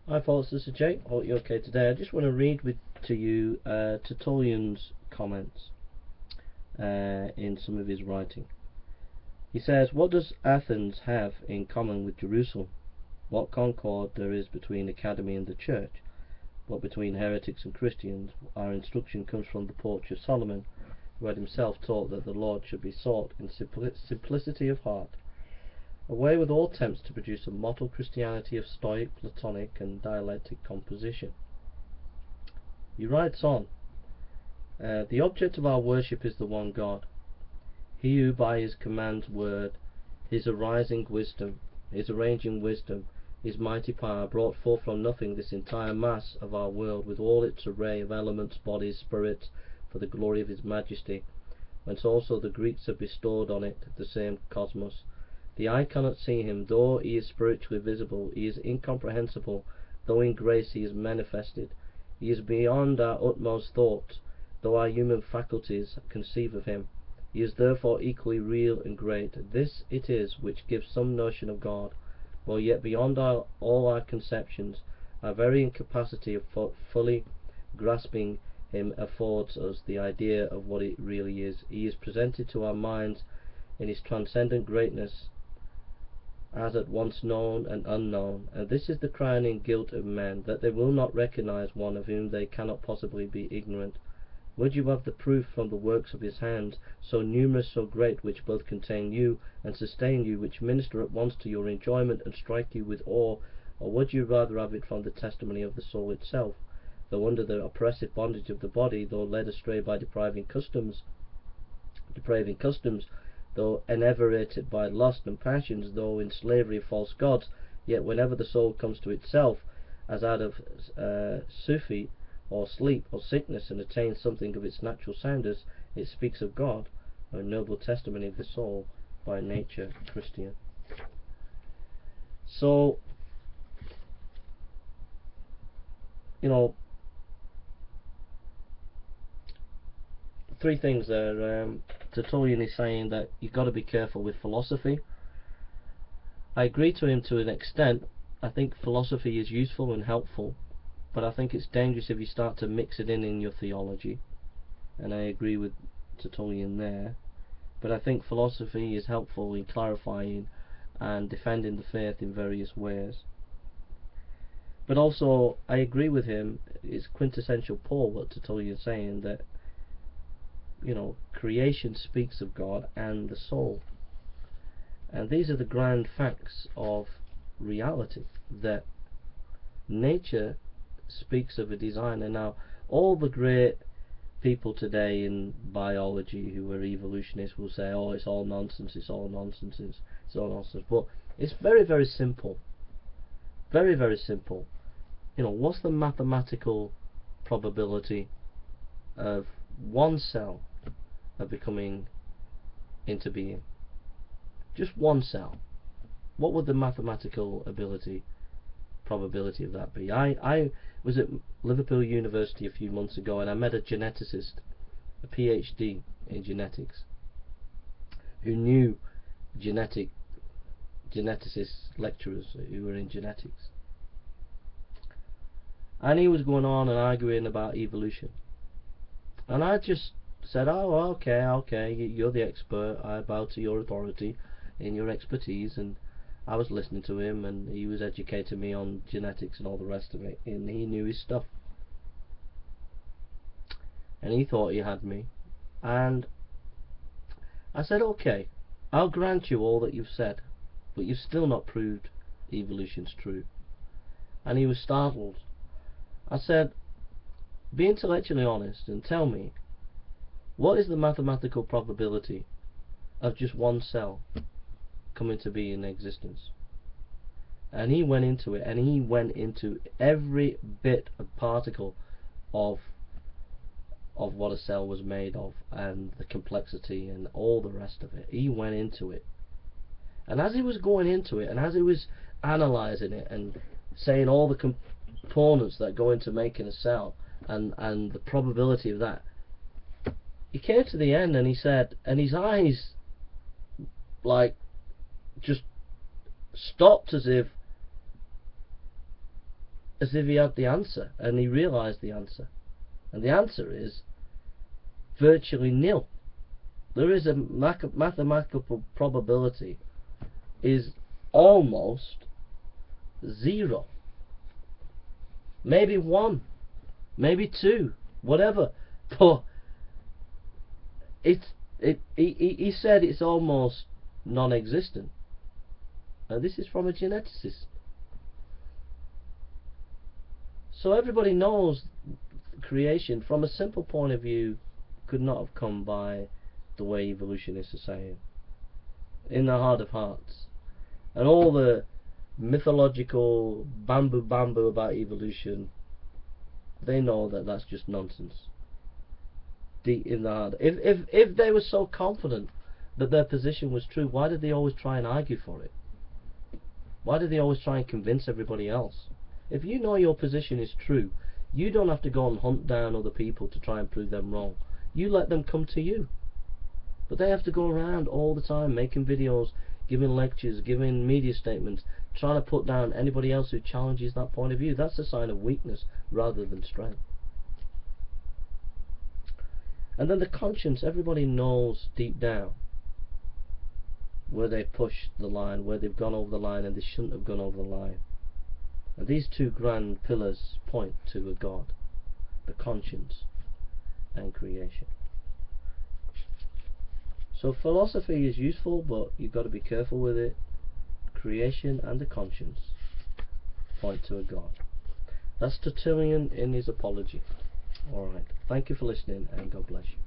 Hi folks, this is Jake. Hope you're okay today. I just want to read to you Tertullian's comments in some of his writing. He says, what does Athens have in common with Jerusalem? What concord there is between academy and the church? What between heretics and Christians? Our instruction comes from the porch of Solomon, who had himself taught that the Lord should be sought in simplicity of heart. Away with all attempts to produce a model Christianity of Stoic, Platonic, and dialectic composition. He writes on, the object of our worship is the one God. He who by his command's word, his arising wisdom, his arranging wisdom, his mighty power brought forth from nothing this entire mass of our world with all its array of elements, bodies, spirits, for the glory of his majesty, whence also the Greeks have bestowed on it the same cosmos. The eye cannot see him, though he is spiritually visible. He is incomprehensible, though in grace he is manifested. He is beyond our utmost thoughts, though our human faculties conceive of him. He is therefore equally real and great. This it is which gives some notion of God, while yet beyond all our conceptions. Our very incapacity of fully grasping him affords us the idea of what it really is. He is presented to our minds in his transcendent greatness, as at once known and unknown, and this is the crowning guilt of men, that they will not recognize one of whom they cannot possibly be ignorant. Would you have the proof from the works of his hands, so numerous, so great, which both contain you and sustain you, which minister at once to your enjoyment and strike you with awe, or would you rather have it from the testimony of the soul itself, though under the oppressive bondage of the body, though led astray by depraving customs, though enervated by lust and passions, though in slavery of false gods, yet whenever the soul comes to itself, as out of sufi, or sleep, or sickness, and attains something of its natural soundness, it speaks of God, a noble testimony of the soul, by nature Christian. So, three things there. Tertullian is saying that you've got to be careful with philosophy. I agree to him to an extent. I think philosophy is useful and helpful, but I think it's dangerous if you start to mix it in your theology, and I agree with Tertullian there. But I think philosophy is helpful in clarifying and defending the faith in various ways. But also, I agree with him, it's quintessential Paul what Tertullian is saying, that creation speaks of God and the soul. And these are the grand facts of reality, that nature speaks of a designer. Now, all the great people today in biology who are evolutionists will say, oh, it's all nonsense, it's all nonsense, it's all nonsense. But it's very, very simple. Very, very simple. What's the mathematical probability of one cell of becoming into being? Just one cell. What would the mathematical probability of that be? I was at Liverpool University a few months ago, and I met a geneticist, a PhD in genetics, who knew geneticist lecturers who were in genetics, and he was going on and arguing about evolution, and I just said, oh, okay, you're the expert, I bow to your authority in your expertise. And I was listening to him, and he was educating me on genetics and all the rest of it, and he knew his stuff, and he thought he had me. And I said, okay, I'll grant you all that you've said, but you've still not proved evolution's true. And he was startled. I said, be intellectually honest and tell me, what is the mathematical probability of just one cell coming to be in existence? And he went into it, and he went into every bit of particle of what a cell was made of, and the complexity and all the rest of it. He went into it, and as he was going into it, and as he was analysing it and saying all the components that go into making a cell and the probability of that, he came to the end, and he said, and his eyes like just stopped, as if as if he had the answer, and he realized the answer. And the answer is virtually nil. There is a mathematical probability is almost zero. Maybe 1, maybe 2, whatever. But he said it's almost non-existent. And this is from a geneticist. So everybody knows creation, from a simple point of view, could not have come by the way evolutionists are saying, in the heart of hearts. And all the mythological bamboo about evolution, they know that that's just nonsense. Deep in the heart. If they were so confident that their position was true, why did they always try and argue for it? Why did they always try and convince everybody else? If you know your position is true, you don't have to go and hunt down other people to try and prove them wrong. You let them come to you. But they have to go around all the time making videos, giving lectures, giving media statements, trying to put down anybody else who challenges that point of view. That's a sign of weakness rather than strength. And then the conscience, everybody knows deep down where they pushed the line, where they've gone over the line and they shouldn't have gone over the line. And these two grand pillars point to a God, the conscience and creation. So philosophy is useful, but you've got to be careful with it. Creation and the conscience point to a God. That's Tertullian in his Apology. Alright, thank you for listening, and God bless you.